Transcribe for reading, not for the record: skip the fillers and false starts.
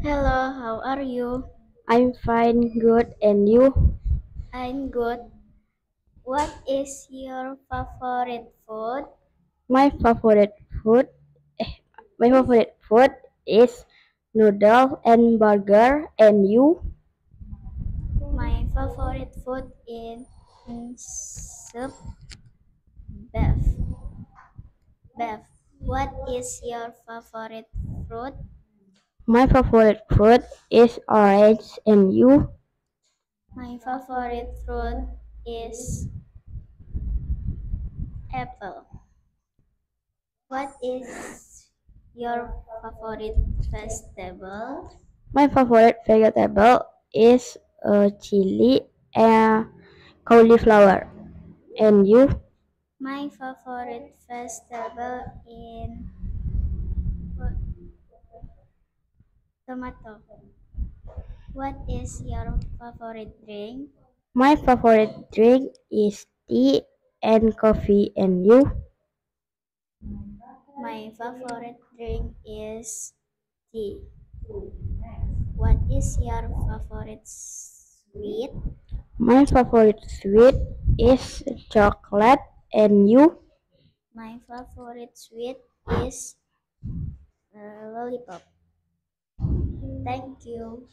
Hello, how are you? I'm fine, good, and you? I'm good. What is your favorite food? My favorite food, my favorite food is noodle and burger, and you? My favorite food is soup. Beef. Beef. What is your favorite fruit? My favorite fruit is orange, and you? My favorite fruit is apple. What is your favorite vegetable? My favorite vegetable is chili and cauliflower, and you? My favorite vegetable in tomato. What is your favorite drink? My favorite drink is tea and coffee, and you? My favorite drink is tea. What is your favorite sweet? My favorite sweet is chocolate, and you? My favorite sweet is lollipop. Thank you.